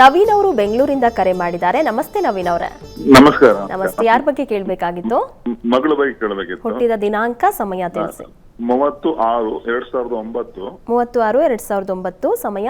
ನವೀನ್ ಅವರು ಬೆಂಗಳೂರಿಂದ ಕರೆ ಮಾಡಿದ್ದಾರೆ. ನಮಸ್ತೆ ನವೀನ್ ಅವರೇ. ನಮಸ್ಕಾರ. ನಮಸ್ತೆ. ಯಾರ ಬಗ್ಗೆ ಕೇಳಬೇಕಾಗಿತ್ತು? ಮಗಳ ಬಗ್ಗೆ ಕೇಳಬೇಕಿತ್ತು. ಹುಟ್ಟಿದ ದಿನಾಂಕ, ಸಮಯ ತಿಳಿಸಿ. 36/2009. 36/2009. ಸಮಯ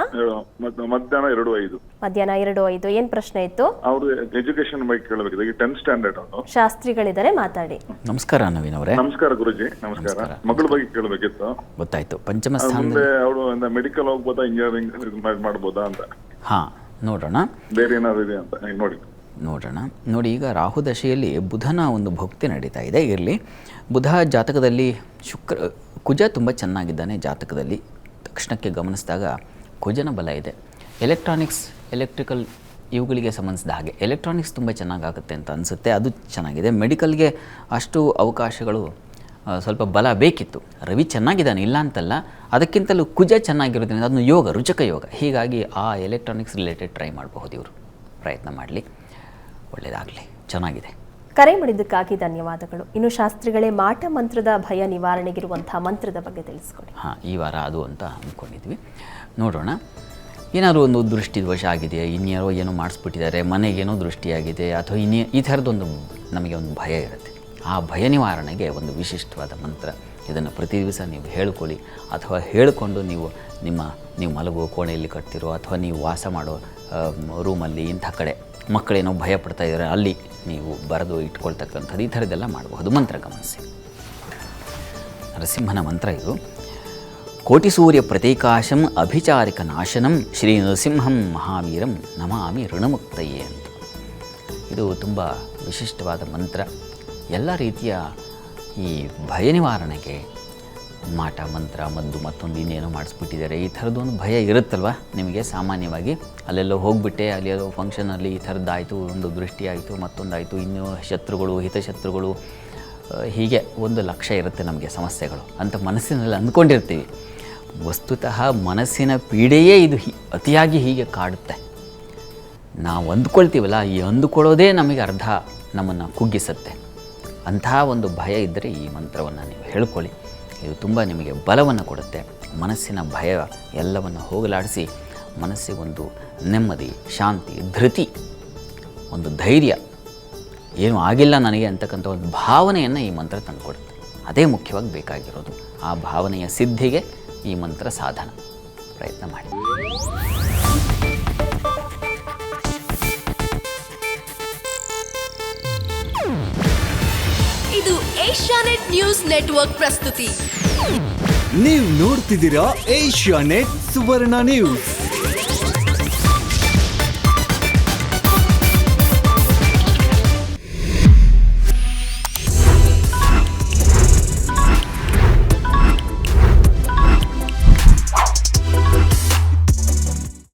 ಮಧ್ಯಾಹ್ನ 2:05. ಮಧ್ಯಾಹ್ನ 2:05. ಏನ್ ಪ್ರಶ್ನೆ ಇತ್ತು? ಅವ್ರ ಎಜುಕೇಶನ್ ಬಗ್ಗೆ ಕೇಳಬೇಕಿತ್ತು. ಈಗ 10th ಸ್ಟ್ಯಾಂಡರ್ಡ್ ಅವರು. ಶಾಸ್ತ್ರಿಗಳಿದ್ದಾರೆ, ಮಾತಾಡಿ. ನಮಸ್ಕಾರ ನವೀನ್ ಅವರೇ. ನಮಸ್ಕಾರ ಗುರುಜಿ. ನಮಸ್ಕಾರ. ಮಗಳ ಬಗ್ಗೆ ಕೇಳಬೇಕಿತ್ತು. ಗೊತ್ತಾಯ್ತು. ಪಂಚಮ ಮುಂದೆ ಸ್ಥಾನದಲ್ಲಿ ಅವರು ಮೆಡಿಕಲ್ ಹೋಗ್ಬೋದಾ, ಇಂಜಿನಿಯರಿಂಗ್ ಮಾಡ್ಬೋದಾ ಅಂತ. ಹಾ, ನೋಡೋಣ. ಬೇರೆ ಏನಾದ್ರು ಇದೆ ಅಂತ ನೋಡೋಣ. ನೋಡಿ, ಈಗ ರಾಹು ದಶೆಯಲ್ಲಿ ಬುಧನ ಒಂದು ಭಕ್ತಿ ನಡೀತಾ ಇದೆ. ಇರಲಿ, ಬುಧ ಜಾತಕದಲ್ಲಿ ಕುಜ ತುಂಬ ಚೆನ್ನಾಗಿದ್ದಾನೆ. ಜಾತಕದಲ್ಲಿ ತಕ್ಷಣಕ್ಕೆ ಗಮನಿಸಿದಾಗ ಕುಜನ ಬಲ ಇದೆ. ಎಲೆಕ್ಟ್ರಿಕಲ್ ಇವುಗಳಿಗೆ ಸಂಬಂಧಿಸಿದ ಹಾಗೆ ಎಲೆಕ್ಟ್ರಾನಿಕ್ಸ್ ತುಂಬ ಚೆನ್ನಾಗಾಗುತ್ತೆ ಅಂತ ಅನಿಸುತ್ತೆ. ಅದು ಚೆನ್ನಾಗಿದೆ. ಮೆಡಿಕಲ್ಗೆ ಅಷ್ಟು ಅವಕಾಶಗಳು ಸ್ವಲ್ಪ ಬಲ ಬೇಕಿತ್ತು. ರವಿ ಚೆನ್ನಾಗಿದ್ದಾನೆ, ಇಲ್ಲ ಅಂತಲ್ಲ. ಅದಕ್ಕಿಂತಲೂ ಕುಜ ಚೆನ್ನಾಗಿರೋದ್ರಿಂದ ಅದನ್ನು ಯೋಗ, ರುಚಕ ಯೋಗ. ಹೀಗಾಗಿ ಆ ಎಲೆಕ್ಟ್ರಾನಿಕ್ಸ್ ರಿಲೇಟೆಡ್ ಟ್ರೈ ಮಾಡಬಹುದು. ಇವರು ಪ್ರಯತ್ನ ಮಾಡಲಿ, ಒಳ್ಳೆಯದಾಗಲಿ, ಚೆನ್ನಾಗಿದೆ. ಕರೆ ಮಾಡಿದ್ದಕ್ಕಾಗಿ ಧನ್ಯವಾದಗಳು. ಇನ್ನು ಶಾಸ್ತ್ರಿಗಳೇ, ಮಾಟ ಮಂತ್ರದ ಭಯ ನಿವಾರಣೆಗಿರುವಂತಹ ಮಂತ್ರದ ಬಗ್ಗೆ ತಿಳಿಸ್ಕೊಡಿ. ಹಾಂ, ಈ ವಾರ ಅದು ಅಂತ ಅಂದ್ಕೊಂಡಿದ್ವಿ. ನೋಡೋಣ. ಏನಾದರೂ ಒಂದು ದೃಷ್ಟಿ ದೋಷ ಆಗಿದೆ, ಇನ್ಯಾರೋ ಏನೋ ಮಾಡಿಸ್ಬಿಟ್ಟಿದ್ದಾರೆ, ಮನೆಗೇನೋ ದೃಷ್ಟಿಯಾಗಿದೆ, ಅಥವಾ ಈ ಥರದ್ದೊಂದು ನಮಗೆ ಒಂದು ಭಯ ಇರುತ್ತೆ. ಆ ಭಯ ನಿವಾರಣೆಗೆ ಒಂದು ವಿಶಿಷ್ಟವಾದ ಮಂತ್ರ. ಇದನ್ನು ಪ್ರತಿ ದಿವಸ ನೀವು ಹೇಳ್ಕೊಳ್ಳಿ, ಅಥವಾ ಹೇಳಿಕೊಂಡು ನೀವು ಮಲಗುವ ಕೋಣೆಯಲ್ಲಿ ಕಟ್ತಿರೋ, ಅಥವಾ ನೀವು ವಾಸ ಮಾಡೋ ರೂಮಲ್ಲಿ, ಇಂಥ ಕಡೆ ಮಕ್ಕಳೇನೋ ಭಯ ಪಡ್ತಾ ಇದ್ದಾರೆ, ಅಲ್ಲಿ ನೀವು ಬರೆದು ಇಟ್ಕೊಳ್ತಕ್ಕಂಥದ್ದು, ಈ ಥರದ್ದೆಲ್ಲ ಮಾಡಬಹುದು. ಮಂತ್ರ ಗಮನಿಸಿ. ನರಸಿಂಹನ ಮಂತ್ರ ಇದು. ಕೋಟಿ ಸೂರ್ಯ ಪ್ರತೀಕಾಶಂ ಅಭಿಚಾರಿಕ ನಾಶನಂ ಶ್ರೀ ನರಸಿಂಹಂ ಮಹಾವೀರಂ ನಮಾಮಿ ಋಣಮುಕ್ತಯೇ ಅಂತ. ಇದು ತುಂಬ ವಿಶಿಷ್ಟವಾದ ಮಂತ್ರ. ಎಲ್ಲ ರೀತಿಯ ಈ ಭಯ ನಿವಾರಣೆಗೆ ಮಾಟ ಮಂತ್ರ, ಮದ್ದು, ಮತ್ತೊಂದು ಇನ್ನೇನೋ ಮಾಡಿಸ್ಬಿಟ್ಟಿದ್ದಾರೆ, ಈ ಥರದ್ದೊಂದು ಭಯ ಇರುತ್ತಲ್ವ ನಿಮಗೆ. ಸಾಮಾನ್ಯವಾಗಿ ಅಲ್ಲೆಲ್ಲೋ ಹೋಗಿಬಿಟ್ಟೆ, ಅಲ್ಲಿ ಯಾವುದೋ ಫಂಕ್ಷನಲ್ಲಿ ಈ ಥರದ್ದಾಯಿತು, ಒಂದು ದೃಷ್ಟಿಯಾಯಿತು, ಮತ್ತೊಂದಾಯಿತು, ಇನ್ನೂ ಶತ್ರುಗಳು, ಹಿತಶತ್ರುಗಳು, ಹೀಗೆ ಒಂದು ಲಕ್ಷ್ಯ ಇರುತ್ತೆ ನಮಗೆ ಸಮಸ್ಯೆಗಳು ಅಂತ ಮನಸ್ಸಿನಲ್ಲಿ ಅಂದ್ಕೊಂಡಿರ್ತೀವಿ. ವಸ್ತುತಃ ಮನಸ್ಸಿನ ಪೀಡೆಯೇ ಇದು ಅತಿಯಾಗಿ ಹೀಗೆ ಕಾಡುತ್ತೆ. ನಾವು ಅಂದ್ಕೊಳ್ತೀವಲ್ಲ, ಈ ಅಂದುಕೊಳ್ಳೋದೇ ನಮಗೆ ಅರ್ಧ ನಮ್ಮನ್ನು ಕುಗ್ಗಿಸುತ್ತೆ. ಅಂತಹ ಒಂದು ಭಯ ಇದ್ದರೆ ಈ ಮಂತ್ರವನ್ನು ನೀವು ಹೇಳ್ಕೊಳ್ಳಿ. ಇದು ತುಂಬ ನಿಮಗೆ ಬಲವನ್ನು ಕೊಡುತ್ತೆ. ಮನಸ್ಸಿನ ಭಯ ಎಲ್ಲವನ್ನು ಹೋಗಲಾಡಿಸಿ ಮನಸ್ಸಿಗೊಂದು ನೆಮ್ಮದಿ, ಶಾಂತಿ, ಧೃತಿ, ಒಂದು ಧೈರ್ಯ, ಏನೂ ಆಗಿಲ್ಲ ನನಗೆ ಅಂತಕ್ಕಂಥ ಒಂದು ಭಾವನೆಯನ್ನು ಈ ಮಂತ್ರ ತಂದುಕೊಡುತ್ತೆ. ಅದೇ ಮುಖ್ಯವಾಗಿ ಬೇಕಾಗಿರೋದು. ಆ ಭಾವನೆಯ ಸಿದ್ಧಿಗೆ ಈ ಮಂತ್ರ ಸಾಧನ. ಪ್ರಯತ್ನ ಮಾಡಿ. ಇದು ಏಷ್ಯಾನೆಟ್ ನ್ಯೂಸ್ ನೆಟ್ವರ್ಕ್ ಪ್ರಸ್ತುತಿ. ನೀವು ನೋಡ್ತಿದ್ದೀರಾ ಏಷ್ಯಾನೆಟ್ ಸುವರ್ಣ ನ್ಯೂಸ್.